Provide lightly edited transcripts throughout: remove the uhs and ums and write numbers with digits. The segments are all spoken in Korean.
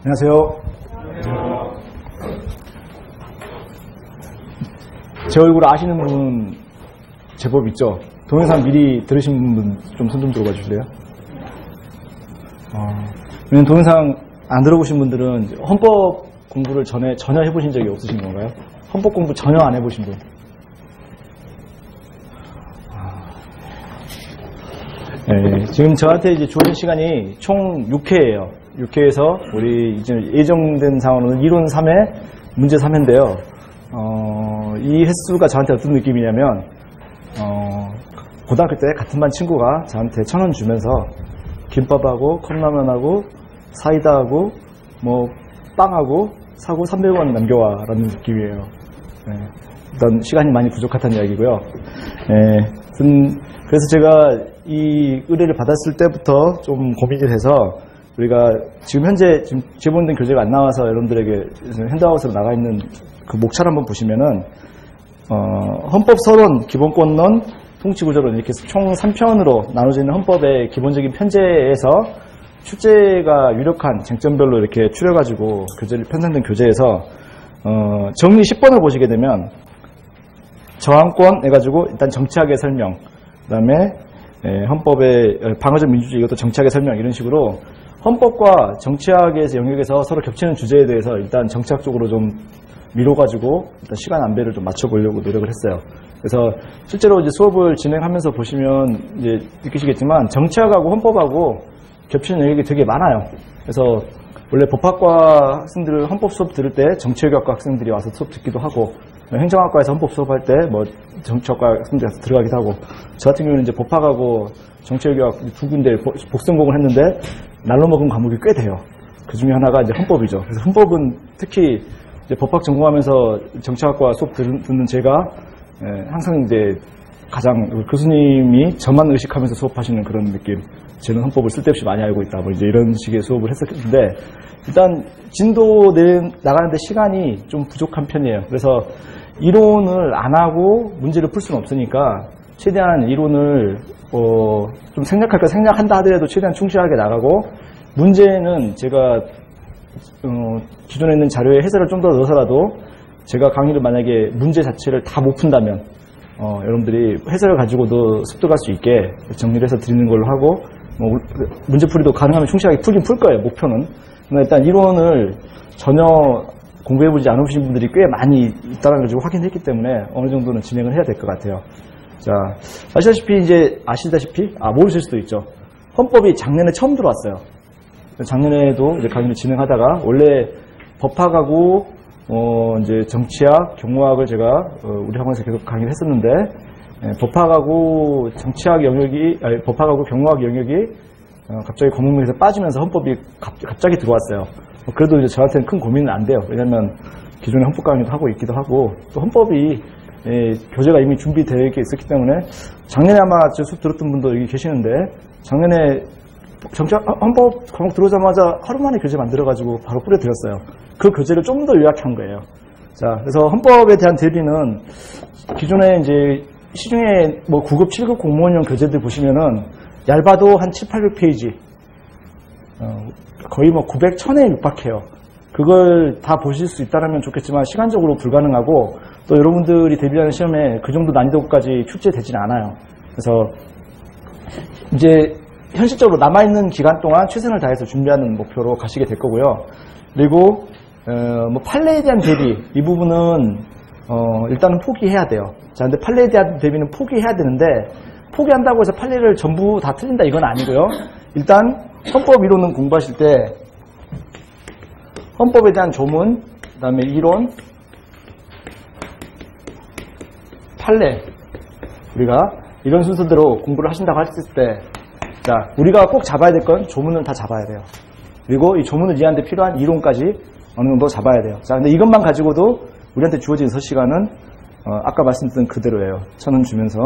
안녕하세요. 제 얼굴 아시는 분 제법 있죠? 동영상 미리 들으신 분 좀 손 좀 들어봐 주실래요? 왜냐면 동영상 안 들어보신 분들은 헌법 공부를 전혀 해보신 적이 없으신 건가요? 헌법 공부 전혀 안 해보신 분? 네, 지금 저한테 이제 주어진 시간이 총 6회예요. 6회에서 우리 이제 예정된 상황으로는 이론 3회, 문제 3회인데요. 이 횟수가 저한테 어떤 느낌이냐면, 고등학교 때 같은 반 친구가 저한테 1,000원 주면서 김밥하고 컵라면하고 사이다하고 뭐 빵하고 사고 300원 남겨와라는 느낌이에요. 네, 일단 시간이 많이 부족하다는 이야기고요. 네, 그래서 제가 이 의뢰를 받았을 때부터 좀 고민을 해서 우리가 지금 현재 제본된 교재가 안 나와서 여러분들에게 핸드아웃으로 나가 있는 그 목차를 한번 보시면은 헌법서론, 기본권론, 통치구조론 이렇게 총 3편으로 나눠져 있는 헌법의 기본적인 편제에서 출제가 유력한 쟁점별로 이렇게 추려가지고 교재를 편성된 교재에서 정리 10번을 보시게 되면 저항권 해가지고 일단 정치학의 설명, 그 다음에 헌법의 방어적 민주주의 이것도 정치학의 설명 이런 식으로 헌법과 정치학의 영역에서 서로 겹치는 주제에 대해서 일단 정치학적으로 좀 미뤄가지고 일단 시간 안배를 좀 맞춰보려고 노력을 했어요. 그래서 실제로 이제 수업을 진행하면서 보시면 이제 느끼시겠지만 정치학하고 헌법하고 겹치는 영역이 되게 많아요. 그래서 원래 법학과 학생들 헌법 수업 들을 때 정치외교학과 학생들이 와서 수업 듣기도 하고 행정학과에서 헌법 수업할 때 뭐 정치학과 학생들이 와서 들어가기도 하고 저 같은 경우는 이제 법학하고 정치외교학 두 군데 복성공을 했는데 날로 먹은 과목이 꽤 돼요. 그 중에 하나가 이제 헌법이죠. 그래서 헌법은 특히 이제 법학 전공하면서 정치학과 수업 듣는 제가 항상 이제 가장 교수님이 저만 의식하면서 수업하시는 그런 느낌. 저는 헌법을 쓸데없이 많이 알고 있다. 뭐 이제 이런 식의 수업을 했었는데 일단 진도 나가는데 시간이 좀 부족한 편이에요. 그래서 이론을 안 하고 문제를 풀 수는 없으니까 최대한 이론을 좀 생략할까 생략한다 하더라도 최대한 충실하게 나가고 문제는 제가 기존에 있는 자료에 해설을 좀 더 넣어서라도 제가 강의를 만약에 문제 자체를 다 못 푼다면 여러분들이 해설을 가지고도 습득할 수 있게 정리를 해서 드리는 걸로 하고 문제풀이도 가능하면 충실하게 풀긴 풀 거예요. 목표는. 근데 일단 이론을 전혀 공부해보지 않으신 분들이 꽤 많이 있다는 걸 지금 확인했기 때문에 어느 정도는 진행을 해야 될 것 같아요. 자, 아시다시피 모르실 수도 있죠. 헌법이 작년에 처음 들어왔어요. 작년에도 이제 강의를 진행하다가 원래 법학하고 이제 정치학, 경무학을 제가 우리 학원에서 계속 강의를 했었는데 법학하고 정치학 영역이 법학하고 경무학 영역이 갑자기 과목명에서 빠지면서 헌법이 갑자기 들어왔어요. 그래도 이제 저한테는 큰 고민은 안 돼요. 왜냐면 기존에 헌법 강의도 하고 있기도 하고 또 헌법이 교재가 이미 준비되어 있었기 때문에 작년에 아마 제 수업 들었던 분도 여기 계시는데 작년에 헌법 과목 들어오자마자 하루 만에 교재 만들어가지고 바로 뿌려드렸어요. 그 교재를 좀 더 요약한 거예요. 자, 그래서 헌법에 대한 대비는 기존에 이제 시중에 뭐 9급, 7급 공무원용 교재들 보시면은 얇아도 한 7, 800페이지. 거의 뭐 900, 1000에 육박해요. 그걸 다 보실 수 있다면 좋겠지만 시간적으로 불가능하고 또 여러분들이 대비하는 시험에 그 정도 난이도까지 출제되지는 않아요. 그래서 이제 현실적으로 남아있는 기간 동안 최선을 다해서 준비하는 목표로 가시게 될 거고요. 그리고 뭐 판례에 대한 대비 이 부분은 일단은 포기해야 돼요. 자, 근데 판례에 대한 대비는 포기해야 되는데 포기한다고 해서 판례를 전부 다 틀린다 이건 아니고요. 일단 헌법 이론은 공부하실 때 헌법에 대한 조문, 그 다음에 이론, 판례 우리가 이런 순서대로 공부를 하신다고 했을 때 자, 우리가 꼭 잡아야 될 건 조문을 다 잡아야 돼요. 그리고 이 조문을 이해하는 데 필요한 이론까지 어느 정도 잡아야 돼요. 자, 근데 이것만 가지고도 우리한테 주어진 6시간은 아까 말씀드린 그대로예요. 1,000원 주면서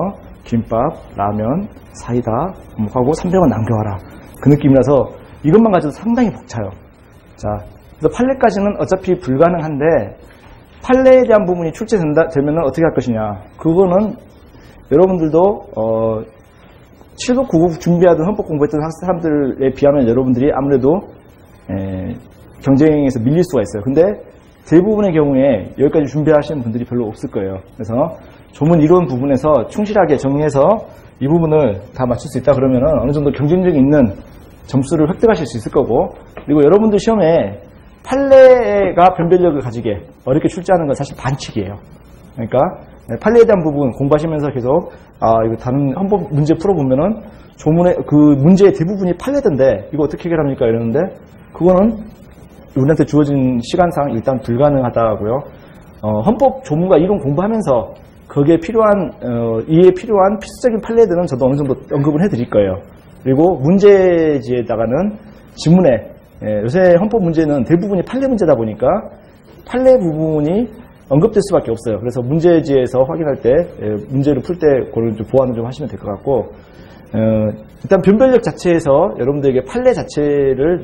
김밥, 라면, 사이다 하고 300원 남겨와라. 그 느낌이라서 이것만 가지고도 상당히 벅차요. 자, 그래서 판례까지는 어차피 불가능한데 판례에 대한 부분이 출제되면 어떻게 할 것이냐. 그거는 여러분들도 7급, 9급 준비하던 헌법 공부했던 사람들에 비하면 여러분들이 아무래도 경쟁에서 밀릴 수가 있어요. 근데 대부분의 경우에 여기까지 준비하시는 분들이 별로 없을 거예요. 그래서 조문 이론 부분에서 충실하게 정리해서 이 부분을 다 맞출 수 있다 그러면 어느 정도 경쟁력 있는 점수를 획득하실 수 있을 거고, 그리고 여러분들 시험에 판례가 변별력을 가지게 어렵게 출제하는 건 사실 반칙이에요. 그러니까 판례에 대한 부분 공부하시면서 계속 이거 다른 헌법 문제 풀어보면은 조문의 그 문제의 대부분이 판례던데 이거 어떻게 해결합니까 이러는데, 그거는 우리한테 주어진 시간상 일단 불가능하다고요. 헌법 조문과 이론 공부하면서 거기에 필요한 이해에 필요한 필수적인 판례들은 저도 어느 정도 언급을 해드릴 거예요. 그리고 문제지에다가는 지문에 요새 헌법 문제는 대부분이 판례 문제다 보니까 판례 부분이 언급될 수밖에 없어요. 그래서 문제지에서 확인할 때 문제를 풀 때 그걸 좀 보완을 좀 하시면 될 것 같고, 일단 변별력 자체에서 여러분들에게 판례 자체를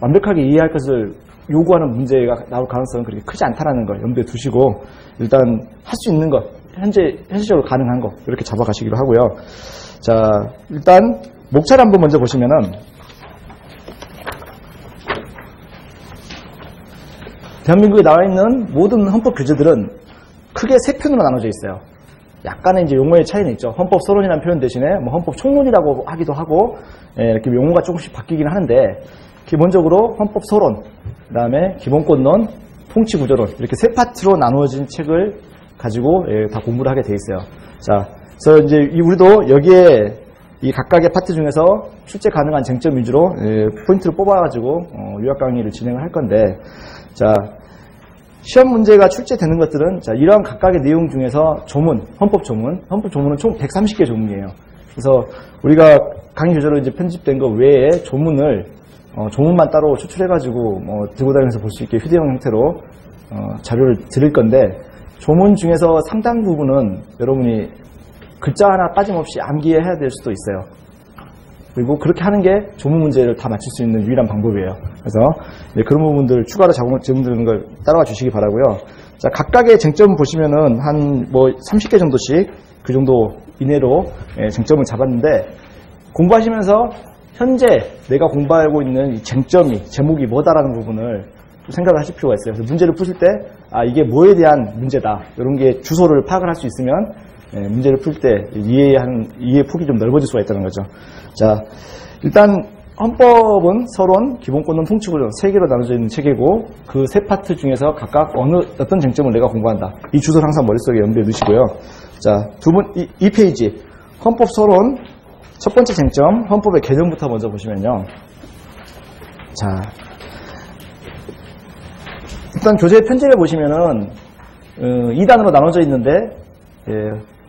완벽하게 이해할 것을 요구하는 문제가 나올 가능성은 그렇게 크지 않다는 걸 염두에 두시고, 일단 할 수 있는 것, 현실적으로 가능한 것 이렇게 잡아가시기로 하고요. 자, 일단 목차를 한번 먼저 보시면은, 대한민국에 나와 있는 모든 헌법 규제들은 크게 세 편으로 나눠져 있어요. 약간의 이제 용어의 차이는 있죠. 헌법 서론이라는 표현 대신에 뭐 헌법 총론이라고 하기도 하고, 이렇게 용어가 조금씩 바뀌긴 하는데, 기본적으로 헌법 서론, 그 다음에 기본권론, 통치구조론 이렇게 세 파트로 나누어진 책을 가지고 다 공부를 하게 돼 있어요. 자, 그래서 이제 우리도 여기에 이 각각의 파트 중에서 출제 가능한 쟁점 위주로 포인트를 뽑아가지고 요약 강의를 진행을 할 건데, 자, 시험 문제가 출제되는 것들은 자, 이러한 각각의 내용 중에서 조문, 헌법 조문은 총 130개 조문이에요. 그래서 우리가 강의 교재로 이제 편집된 거 외에 조문만 따로 추출해가지고 들고 다니면서 볼 수 있게 휴대용 형태로 자료를 드릴 건데, 조문 중에서 상당 부분은 여러분이 글자 하나 빠짐없이 암기해야 될 수도 있어요. 그리고 그렇게 하는 게 조문 문제를 다 맞출 수 있는 유일한 방법이에요. 그래서 그런 부분들 추가로 질문 드리는 걸 따라와 주시기 바라고요. 자, 각각의 쟁점 보시면은 한 30개 정도씩 그 정도 이내로 쟁점을 잡았는데, 공부하시면서 현재 내가 공부하고 있는 이 제목이 뭐다라는 부분을 생각을 하실 필요가 있어요. 그래서 문제를 푸실 때, 이게 뭐에 대한 문제다, 이런 게 주소를 파악을 할 수 있으면 문제를 풀 때 이해 폭이 좀 넓어질 수가 있다는 거죠. 자, 일단 헌법은 서론, 기본권론, 통치구조 세 개로 나눠져 있는 체계고, 그 세 파트 중에서 각각 어떤 쟁점을 내가 공부한다, 이 주소를 항상 머릿속에 염두에 두시고요. 자, 이 페이지 헌법 서론 첫 번째 쟁점, 헌법의 개념부터 먼저 보시면요. 자, 일단 교재 편집에 보시면은 2단으로 나눠져 있는데,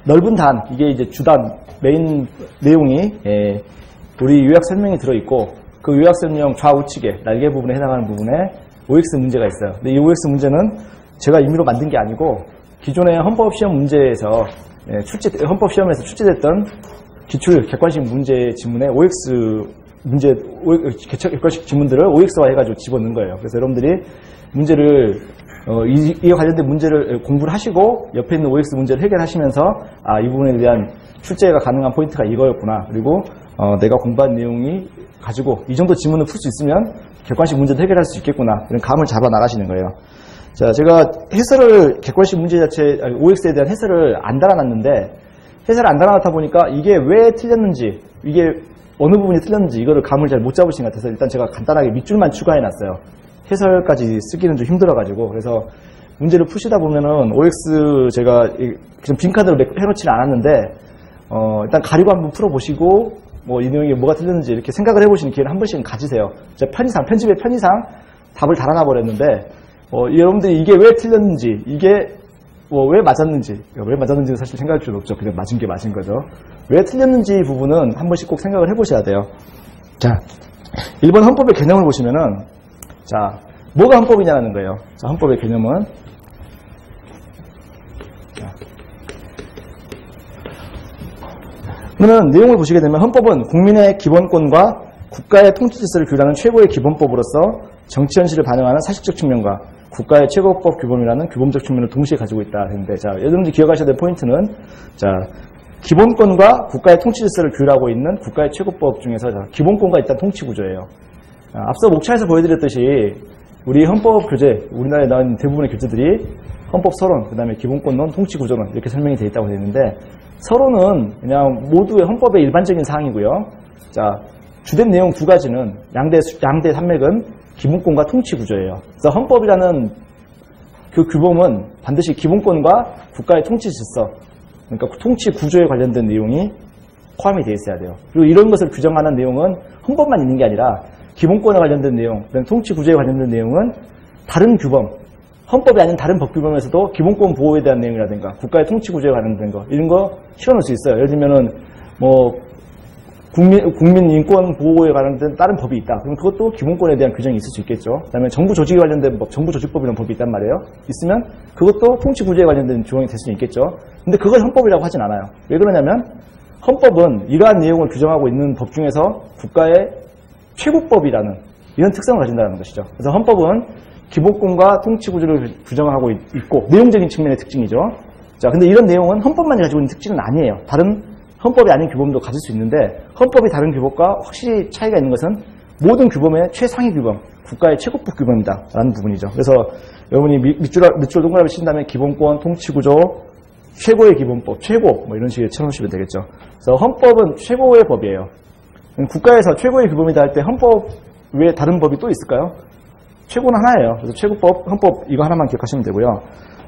넓은 단, 이게 이제 주단, 메인 내용이 우리 요약 설명이 들어있고, 그 요약 설명 좌우측에 날개 부분에 해당하는 부분에 OX 문제가 있어요. 근데 이 OX 문제는 제가 임의로 만든 게 아니고, 기존의 헌법시험 문제에서 헌법시험에서 출제됐던 기출 객관식 문제 지문에 객관식 지문들을 OX화 해가지고 집어넣은 거예요. 그래서 여러분들이 문제를 이에 관련된 문제를 공부를 하시고 옆에 있는 OX 문제를 해결하시면서 이 부분에 대한 출제가 가능한 포인트가 이거였구나, 그리고 내가 공부한 내용이 가지고 이 정도 지문을 풀 수 있으면 객관식 문제도 해결할 수 있겠구나, 이런 감을 잡아 나가시는 거예요. 자, 제가 객관식 문제 자체 OX에 대한 해설을 안 달아놨는데, 해설을 안 달아놨다 보니까 이게 왜 틀렸는지, 이게 어느 부분이 틀렸는지 이거를 감을 잘 못 잡으신 것 같아서 일단 제가 간단하게 밑줄만 추가해놨어요. 해설까지 쓰기는 좀 힘들어가지고. 그래서 문제를 푸시다 보면은 OX 제가 그냥 빈카드로 해놓지는 않았는데, 일단 가리고 한번 풀어보시고 이 내용이 뭐가 틀렸는지 이렇게 생각을 해보시는 기회를 한 번씩은 가지세요. 제가 편집의 편의상 답을 달아놔버렸는데, 여러분들이 이게 왜 틀렸는지, 이게 왜 맞았는지는 사실 생각할 필요 없죠. 그냥 맞은 게 맞은 거죠. 왜 틀렸는지 부분은 한 번씩 꼭 생각을 해보셔야 돼요. 자, 1번 헌법의 개념을 보시면은, 자, 뭐가 헌법이냐는 거예요. 자, 헌법의 개념은, 그러면 내용을 보시게 되면, 헌법은 국민의 기본권과 국가의 통치 질서를 규율하는 최고의 기본법으로서 정치 현실을 반영하는 사실적 측면과 국가의 최고법 규범이라는 규범적 측면을 동시에 가지고 있다 했는데, 자, 여러분들이 기억하셔야 될 포인트는, 자, 기본권과 국가의 통치 질서를 규율하고 있는 국가의 최고법 중에서 기본권과 일단 통치 구조예요. 앞서 목차에서 보여드렸듯이 우리 헌법 교재, 우리나라에 나온 대부분의 교재들이 헌법 서론, 그 다음에 기본권론, 통치 구조론 이렇게 설명이 되어 있다고 되어 있는데, 서론은 그냥 모두의 헌법의 일반적인 사항이고요. 자, 주된 내용 두 가지는 양대 산맥은 기본권과 통치 구조예요. 그래서 헌법이라는 그 규범은 반드시 기본권과 국가의 통치 질서, 그러니까 통치 구조에 관련된 내용이 포함이 되어 있어야 돼요. 그리고 이런 것을 규정하는 내용은 헌법만 있는 게 아니라 기본권에 관련된 내용, 그다음에 통치 구조에 관련된 내용은 다른 규범, 헌법이 아닌 다른 법 규범에서도 기본권 보호에 대한 내용이라든가 국가의 통치 구조에 관련된 거 이런 거 실어놓을 수 있어요. 예를 들면은 뭐 국민 인권 보호에 관련된 다른 법이 있다. 그럼 그것도 기본권에 대한 규정이 있을 수 있겠죠. 그다음에 정부 조직에 관련된 법, 정부 조직법이라는 법이 있단 말이에요. 있으면 그것도 통치 구조에 관련된 조항이 될 수 있겠죠. 근데 그걸 헌법이라고 하진 않아요. 왜 그러냐면 헌법은 이러한 내용을 규정하고 있는 법 중에서 국가의 최고법이라는 이런 특성을 가진다는 것이죠. 그래서 헌법은 기본권과 통치 구조를 규정하고 있고 내용적인 측면의 특징이죠. 자, 근데 이런 내용은 헌법만이 가지고 있는 특징은 아니에요. 다른 헌법이 아닌 규범도 가질 수 있는데 헌법이 다른 규범과 확실히 차이가 있는 것은 모든 규범의 최상위 규범, 국가의 최고법 규범이다 라는 부분이죠. 그래서 여러분이 밑줄 동그라미 친 다음에 기본권, 통치구조, 최고의 기본법, 최고 뭐 이런 식으로 쳐놓으시면 되겠죠. 그래서 헌법은 최고의 법이에요. 국가에서 최고의 규범이다 할 때 헌법 외에 다른 법이 또 있을까요? 최고는 하나예요. 그래서 최고법, 헌법 이거 하나만 기억하시면 되고요.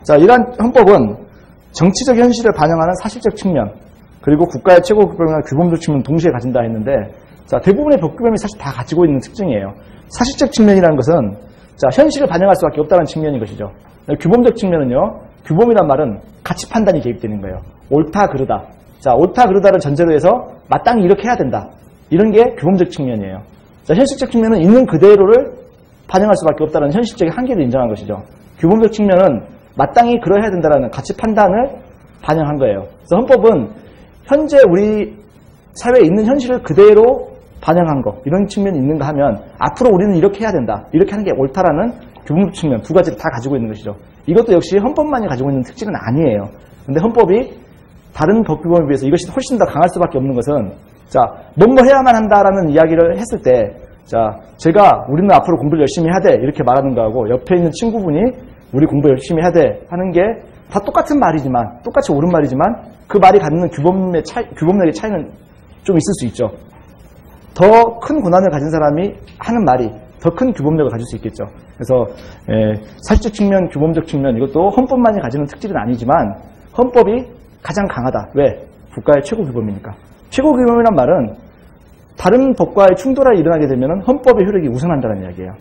자, 이러한 헌법은 정치적 현실을 반영하는 사실적 측면, 그리고 국가의 최고 규범이나 규범적 측면 동시에 가진다 했는데, 자, 대부분의 법 규범이 사실 다 가지고 있는 특징이에요. 사실적 측면이라는 것은 자, 현실을 반영할 수밖에 없다는 측면인 것이죠. 규범적 측면은요, 규범이란 말은 가치 판단이 개입되는 거예요. 옳다, 그르다. 자, 옳다, 그르다를 전제로 해서 마땅히 이렇게 해야 된다. 이런 게 규범적 측면이에요. 자, 현실적 측면은 있는 그대로를 반영할 수밖에 없다는 현실적인 한계를 인정한 것이죠. 규범적 측면은 마땅히 그러해야 된다는 가치 판단을 반영한 거예요. 그래서 헌법은 현재 우리 사회에 있는 현실을 그대로 반영한 거, 이런 측면이 있는가 하면 앞으로 우리는 이렇게 해야 된다, 이렇게 하는 게 옳다라는 규범적 측면 두 가지를 다 가지고 있는 것이죠. 이것도 역시 헌법만이 가지고 있는 특징은 아니에요. 근데 헌법이 다른 법 규범에 비해서 이것이 훨씬 더 강할 수밖에 없는 것은, 자, 뭐뭐 해야만 한다라는 이야기를 했을 때, 자, 제가 우리는 앞으로 공부를 열심히 해야 돼 이렇게 말하는 거하고 옆에 있는 친구분이 우리 공부 열심히 해야 돼 하는 게 다 똑같은 말이지만, 똑같이 옳은 말이지만 그 말이 갖는 규범력의 차이는 좀 있을 수 있죠. 더 큰 권한을 가진 사람이 하는 말이 더 큰 규범력을 가질 수 있겠죠. 그래서 사실적 측면, 규범적 측면 이것도 헌법만이 가지는 특질은 아니지만 헌법이 가장 강하다. 왜? 국가의 최고 규범이니까. 최고 규범이란 말은 다른 법과의 충돌이 일어나게 되면 헌법의 효력이 우선한다는 이야기예요.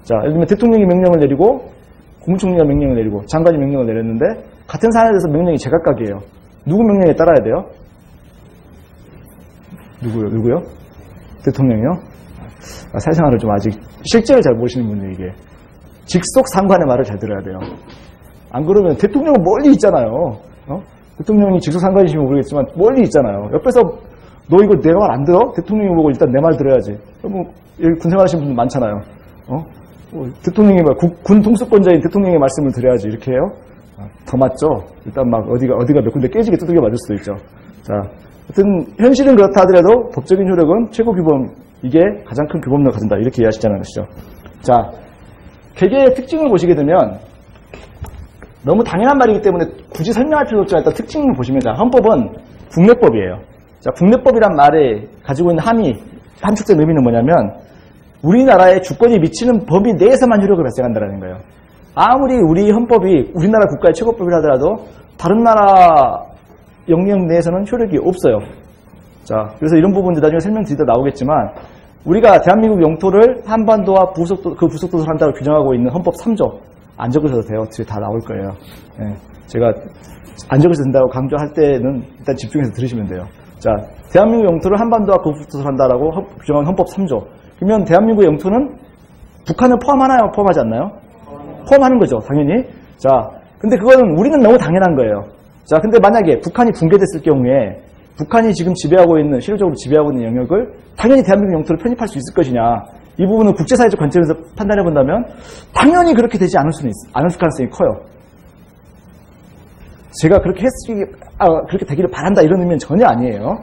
자, 예를 들면 대통령이 명령을 내리고 국무총리가 명령을 내리고 장관이 명령을 내렸는데 같은 사안에 대해서 명령이 제각각이에요. 누구 명령에 따라야 돼요? 누구요? 대통령이요? 사회생활을 좀 아직 실제를 잘 모르시는 분들이 이게 직속 상관의 말을 잘 들어야 돼요. 안 그러면 대통령은 멀리 있잖아요. 대통령이 직속 상관이시면 모르겠지만 멀리 있잖아요. 옆에서 너 이거 내 말 안 들어? 대통령이 보고 일단 내 말 들어야지. 뭐 여기 군 생활하시는 분들 많잖아요. 대통령이 군 통수권자인 대통령의 말씀을 드려야지 이렇게 해요? 더 맞죠? 일단 막 어디가 몇 군데 깨지게 두들겨 맞을 수도 있죠. 자, 하여튼 현실은 그렇다 하더라도 법적인 효력은 최고 규범, 이게 가장 큰 규범력을 가진다 이렇게 이해하시자는 것이죠. 자, 개개의 특징을 보시게 되면 너무 당연한 말이기 때문에 굳이 설명할 필요 없지만 일단 특징을 보시면, 자, 헌법은 국내법이에요. 자, 국내법이란 말에 가지고 있는 함축된 의미는 뭐냐면 우리나라의 주권이 미치는 범위 내에서만 효력을 발생한다는 거예요. 아무리 우리 헌법이 우리나라 국가의 최고법이라 하더라도 다른 나라 영역 내에서는 효력이 없어요. 자, 그래서 이런 부분들 나중에 설명드리다 나오겠지만 우리가 대한민국 영토를 한반도와 그 부속도서를 한다고 규정하고 있는 헌법 3조 안 적으셔도 돼요. 뒤에 다 나올 거예요. 예, 제가 안 적으셔도 된다고 강조할 때는 일단 집중해서 들으시면 돼요. 자, 대한민국 영토를 한반도와 그 부속도서를 한다라고 규정한 헌법 3조. 그러면 대한민국 영토는 북한을 포함하나요? 포함하지 않나요? 포함하는 거죠, 당연히. 자, 근데 그거는 우리는 너무 당연한 거예요. 자, 근데 만약에 북한이 붕괴됐을 경우에 북한이 지금 실질적으로 지배하고 있는 영역을 당연히 대한민국 영토를 편입할 수 있을 것이냐. 이 부분은 국제사회적 관점에서 판단해 본다면 당연히 그렇게 되지 않을 가능성이 커요. 제가 그렇게 그렇게 되기를 바란다 이런 의미는 전혀 아니에요.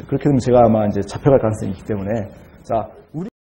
그렇게 되면 제가 아마 이제 잡혀갈 가능성이 있기 때문에. 자,